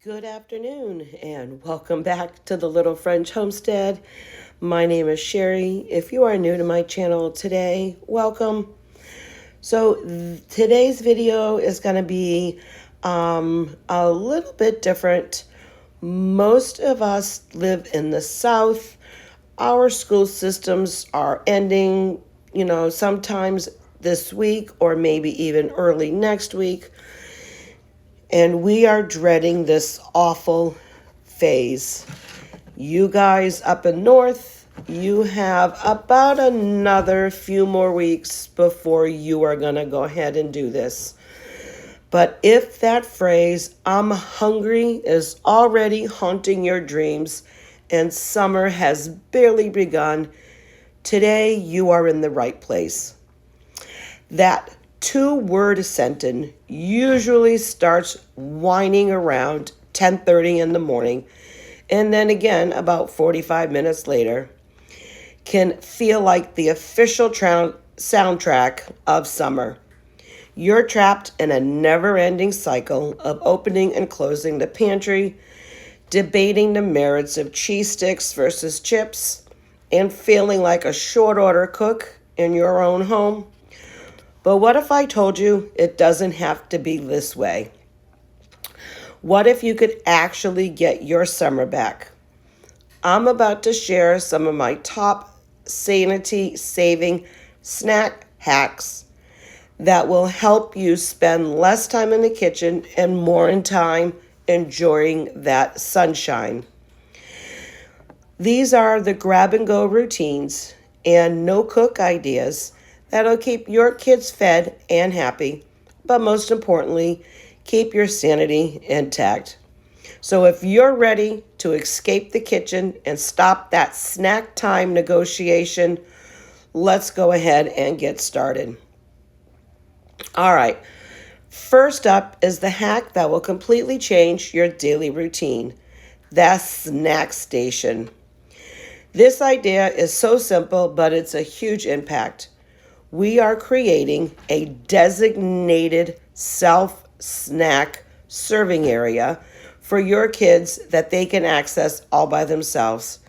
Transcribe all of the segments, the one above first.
Good afternoon and welcome back to the Little French Homestead. My name is Sherry. If you are new to my channel today, welcome. So today's video is going to be a little bit different. Most of us live in the South. Our school systems are ending, sometimes this week or maybe even early next week. And we are dreading this awful phase. You guys up in north, you have about another few more weeks before you are going to go ahead and do this. But if that phrase, "I'm hungry," is already haunting your dreams and summer has barely begun, today you are in the right place. That two-word sentence usually starts whining around 10:30 in the morning, and then again about 45 minutes later can feel like the official soundtrack of summer. You're trapped in a never-ending cycle of opening and closing the pantry, debating the merits of cheese sticks versus chips, and feeling like a short-order cook in your own home. But what if I told you it doesn't have to be this way? What if you could actually get your summer back? I'm about to share some of my top sanity-saving snack hacks that will help you spend less time in the kitchen and more in time enjoying that sunshine. These are the grab-and-go routines and no-cook ideas that'll keep your kids fed and happy, but most importantly, keep your sanity intact. So if you're ready to escape the kitchen and stop that snack time negotiation, let's go ahead and get started. All right, first up is the hack that will completely change your daily routine, the snack station. This idea is so simple, but it's a huge impact. We are creating a designated self-snack serving area for your kids that they can access all by themselves.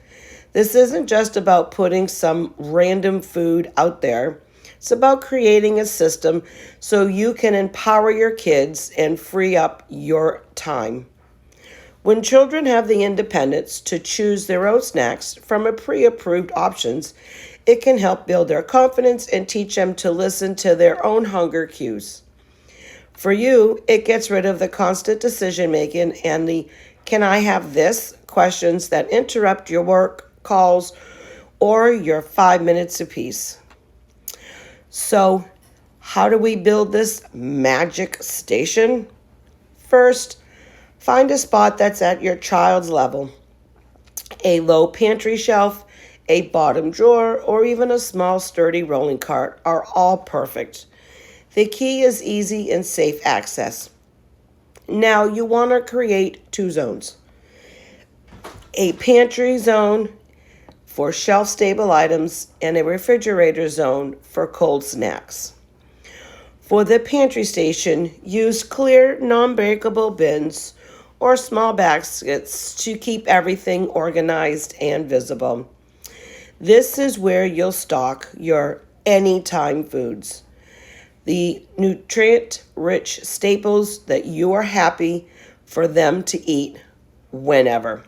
This isn't just about putting some random food out there. It's about creating a system so you can empower your kids and free up your time. When children have the independence to choose their own snacks from a pre-approved options, it can help build their confidence and teach them to listen to their own hunger cues. For you, it gets rid of the constant decision-making and the "can I have this?" questions that interrupt your work calls or your 5 minutes apiece. So, how do we build this magic station? First, find a spot that's at your child's level. A low pantry shelf, a bottom drawer, or even a small sturdy rolling cart are all perfect. The key is easy and safe access. Now you want to create two zones. A pantry zone for shelf-stable items and a refrigerator zone for cold snacks. For the pantry station, use clear, non-breakable bins or small baskets to keep everything organized and visible. This is where you'll stock your anytime foods, the nutrient-rich staples that you are happy for them to eat whenever.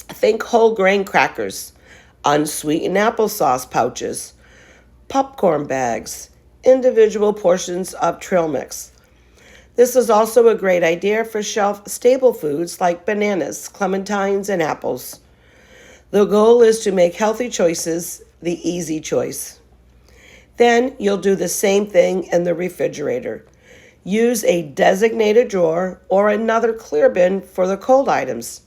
Think whole grain crackers, unsweetened applesauce pouches, popcorn bags, individual portions of trail mix. This is also a great idea for shelf-stable foods like bananas, clementines, and apples. The goal is to make healthy choices the easy choice. Then you'll do the same thing in the refrigerator. Use a designated drawer or another clear bin for the cold items.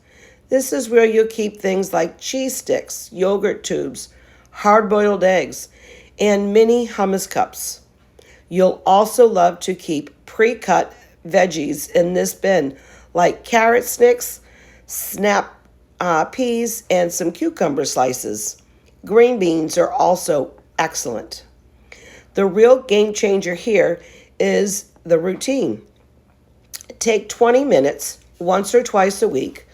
This is where you'll keep things like cheese sticks, yogurt tubes, hard-boiled eggs, and mini hummus cups. You'll also love to keep pre-cut veggies in this bin, like carrot sticks, snap peas, and some cucumber slices. Green beans are also excellent. The real game changer here is the routine. Take 20 minutes once or twice a week,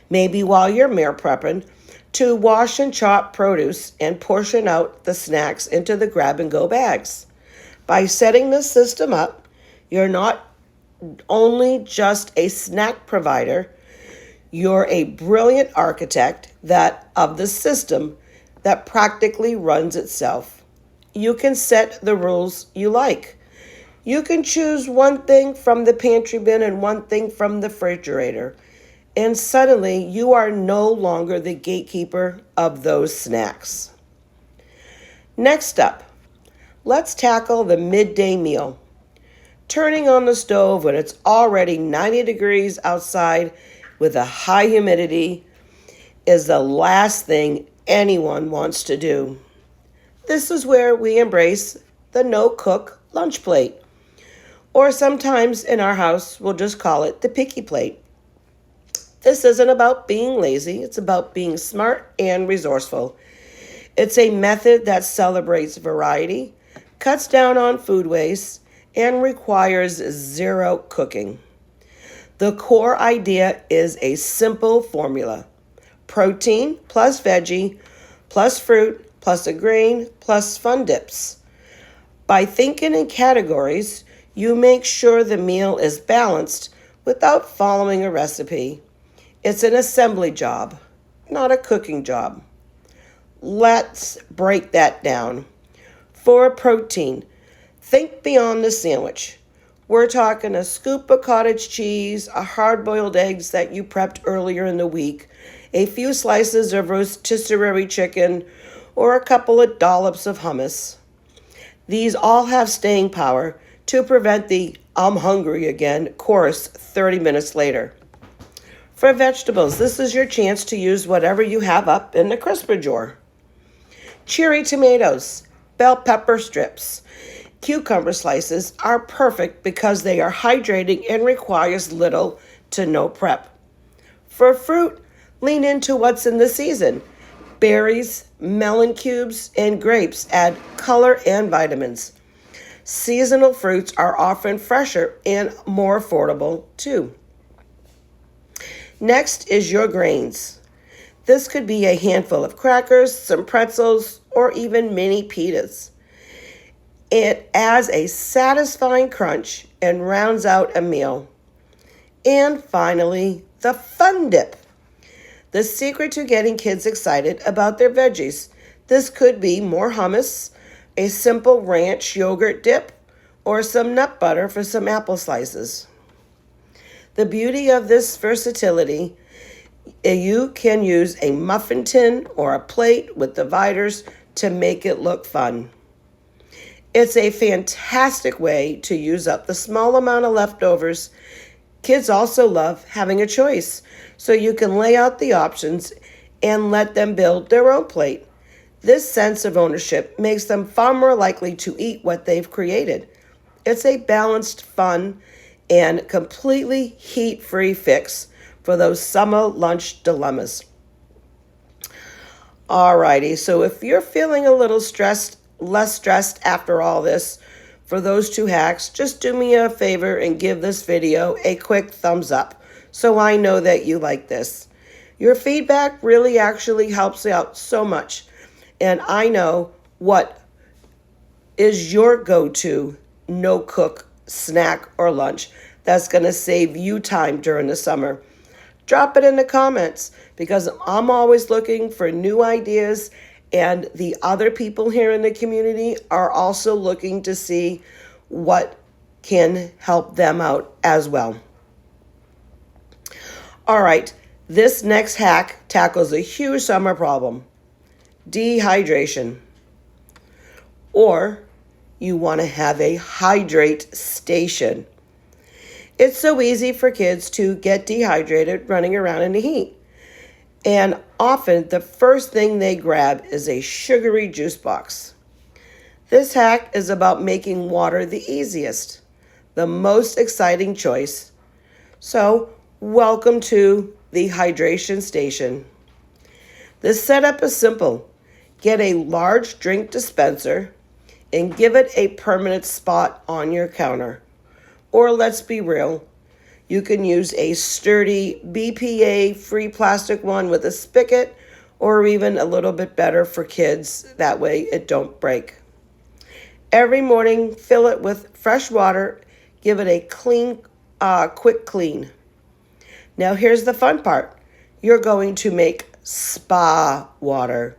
maybe while you're meal prepping, to wash and chop produce and portion out the snacks into the grab-and-go bags. By setting this system up, you're not only just a snack provider, you're a brilliant architect of the system that practically runs itself. You can set the rules you like. You can choose one thing from the pantry bin and one thing from the refrigerator. And suddenly you are no longer the gatekeeper of those snacks. Next up, let's tackle the midday meal. Turning on the stove when it's already 90 degrees outside with a high humidity is the last thing anyone wants to do. This is where we embrace the no-cook lunch plate. Or sometimes in our house, we'll just call it the picky plate. This isn't about being lazy, it's about being smart and resourceful. It's a method that celebrates variety, cuts down on food waste, and requires zero cooking. The core idea is a simple formula. Protein plus veggie plus fruit plus a grain plus fun dips. By thinking in categories, you make sure the meal is balanced without following a recipe. It's an assembly job, not a cooking job. Let's break that down. For protein, think beyond the sandwich. We're talking a scoop of cottage cheese, a hard-boiled eggs that you prepped earlier in the week, a few slices of rotisserie chicken, or a couple of dollops of hummus. These all have staying power to prevent the "I'm hungry again" chorus 30 minutes later. For vegetables, this is your chance to use whatever you have up in the crisper drawer. Cherry tomatoes, bell pepper strips, cucumber slices are perfect because they are hydrating and requires little to no prep. For fruit, lean into what's in the season. Berries, melon cubes, and grapes add color and vitamins. Seasonal fruits are often fresher and more affordable too. Next is your grains. This could be a handful of crackers, some pretzels, or even mini pitas. It adds a satisfying crunch and rounds out a meal. And finally, the fun dip. The secret to getting kids excited about their veggies. This could be more hummus, a simple ranch yogurt dip, or some nut butter for some apple slices. The beauty of this versatility, you can use a muffin tin or a plate with dividers to make it look fun. It's a fantastic way to use up the small amount of leftovers. Kids also love having a choice, so you can lay out the options and let them build their own plate. This sense of ownership makes them far more likely to eat what they've created. It's a balanced, fun, and completely heat-free fix for those summer lunch dilemmas. Alrighty, so if you're feeling a little less stressed after all this, for those two hacks, just do me a favor and give this video a quick thumbs up so I know that you like this. Your feedback really actually helps out so much, and I know what is your go-to no-cook snack or lunch that's going to save you time during the summer. Drop it in the comments because I'm always looking for new ideas, and the other people here in the community are also looking to see what can help them out as well. All right, this next hack tackles a huge summer problem: dehydration. Or you want to have a hydrate station. It's so easy for kids to get dehydrated running around in the heat. And often the first thing they grab is a sugary juice box. This hack is about making water the easiest, the most exciting choice. So, welcome to the hydration station. The setup is simple. Get a large drink dispenser and give it a permanent spot on your counter. Or let's be real, You can use a sturdy BPA-free plastic one with a spigot, or even a little bit better for kids. That way it don't break. Every morning, fill it with fresh water. Give it a quick clean. Now here's the fun part. You're going to make spa water.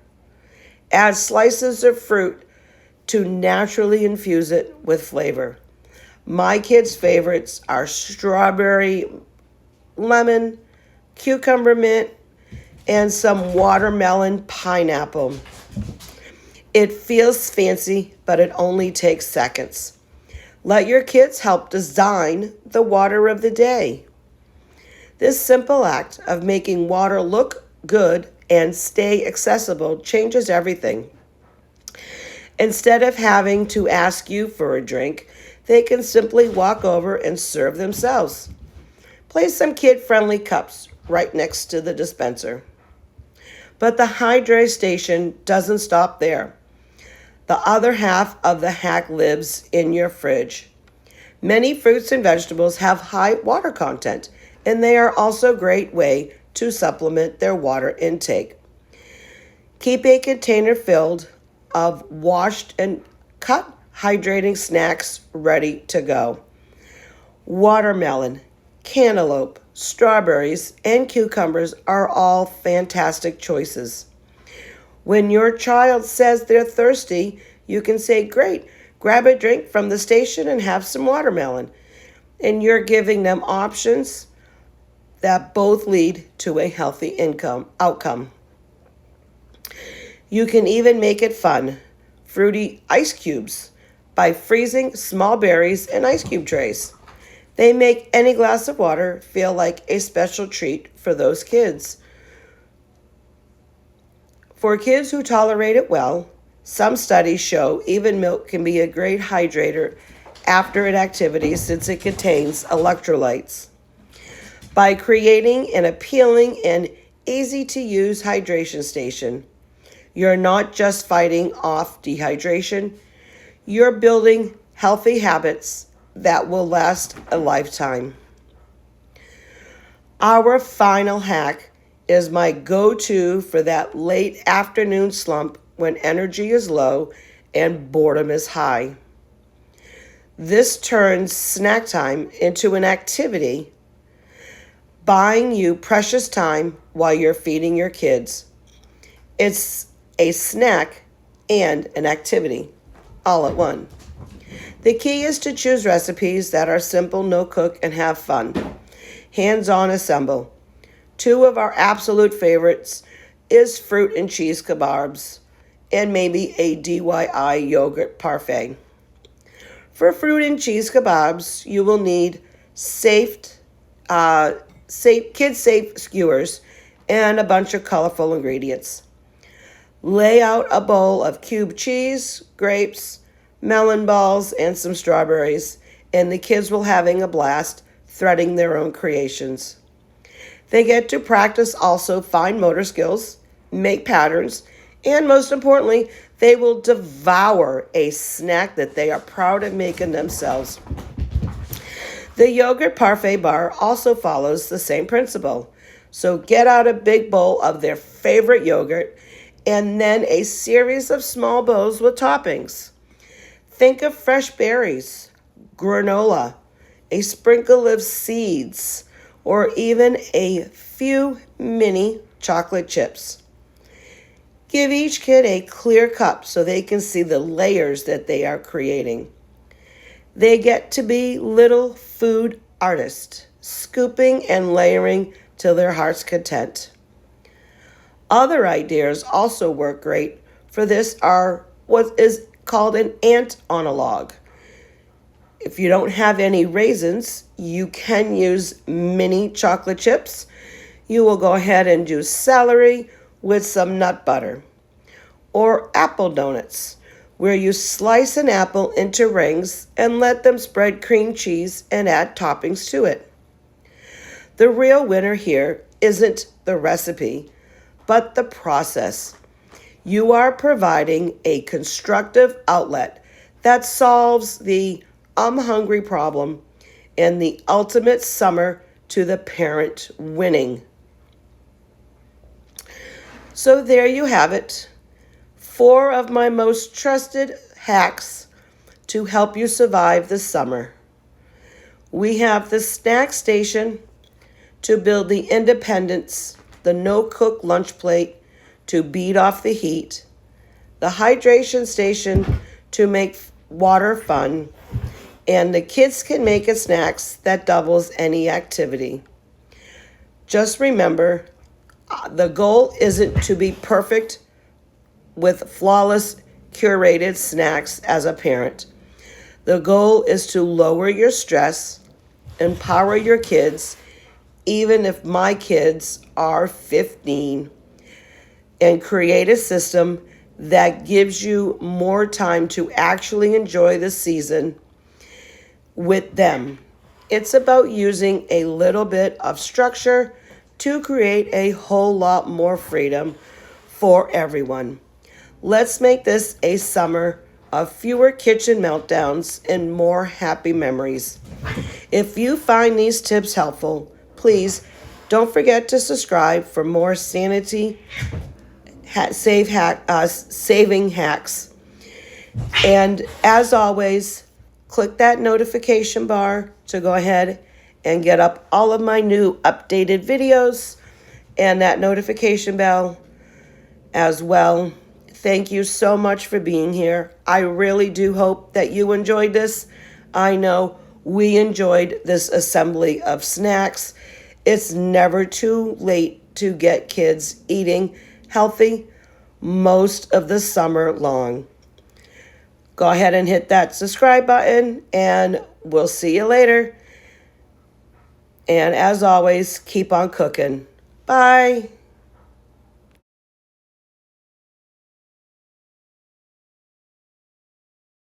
Add slices of fruit to naturally infuse it with flavor. My kids' favorites are strawberry, lemon, cucumber mint, and some watermelon pineapple. It feels fancy, but it only takes seconds. Let your kids help design the water of the day. This simple act of making water look good and stay accessible changes everything. Instead of having to ask you for a drink, they can simply walk over and serve themselves. Place some kid-friendly cups right next to the dispenser. But the hydrate station doesn't stop there. The other half of the hack lives in your fridge. Many fruits and vegetables have high water content, and they are also a great way to supplement their water intake. Keep a container filled of washed and cut hydrating snacks ready to go. Watermelon, cantaloupe, strawberries, and cucumbers are all fantastic choices. When your child says they're thirsty, you can say, "Great, grab a drink from the station and have some watermelon." And you're giving them options that both lead to a healthy outcome. You can even make it fun. Fruity ice cubes by freezing small berries in ice cube trays. They make any glass of water feel like a special treat for those kids. For kids who tolerate it well, some studies show even milk can be a great hydrator after an activity since it contains electrolytes. By creating an appealing and easy-to-use hydration station, you're not just fighting off dehydration, you're building healthy habits that will last a lifetime. Our final hack is my go-to for that late afternoon slump when energy is low and boredom is high. This turns snack time into an activity, buying you precious time while you're feeding your kids. It's a snack and an activity all at one. The key is to choose recipes that are simple, no cook, and have fun. Hands-on assemble. Two of our absolute favorites is fruit and cheese kebabs and maybe a DIY yogurt parfait. For fruit and cheese kebabs, you will need kid-safe skewers and a bunch of colorful ingredients. Lay out a bowl of cubed cheese, grapes, melon balls, and some strawberries, and the kids will having a blast threading their own creations. They get to practice also fine motor skills, make patterns, and most importantly, they will devour a snack that they are proud of making themselves. The yogurt parfait bar also follows the same principle. So get out a big bowl of their favorite yogurt and then a series of small bowls with toppings. Think of fresh berries, granola, a sprinkle of seeds, or even a few mini chocolate chips. Give each kid a clear cup so they can see the layers that they are creating. They get to be little food artists, scooping and layering till their heart's content. Other ideas also work great for this are what is called an ant on a log. If you don't have any raisins, you can use mini chocolate chips. You will go ahead and do celery with some nut butter. Or apple donuts, where you slice an apple into rings and let them spread cream cheese and add toppings to it. The real winner here isn't the recipe, but the process. You are providing a constructive outlet that solves the "I'm hungry" problem and the ultimate summer to the parent winning. So there you have it. 4 of my most trusted hacks to help you survive the summer. We have the snack station to build the independence, the no-cook lunch plate to beat off the heat, the hydration station to make water fun, and the kids can make a snacks that doubles any activity. Just remember, the goal isn't to be perfect with flawless, curated snacks as a parent. The goal is to lower your stress, empower your kids, even if my kids are 15, and create a system that gives you more time to actually enjoy the season with them. It's about using a little bit of structure to create a whole lot more freedom for everyone. Let's make this a summer of fewer kitchen meltdowns and more happy memories. If you find these tips helpful, please don't forget to subscribe for more saving hacks. And as always, click that notification bar to go ahead and get up all of my new updated videos and that notification bell as well. Thank you so much for being here. I really do hope that you enjoyed this. I know we enjoyed this assembly of snacks. It's never too late to get kids eating healthy most of the summer long. Go ahead and hit that subscribe button, and we'll see you later. And as always, keep on cooking. Bye.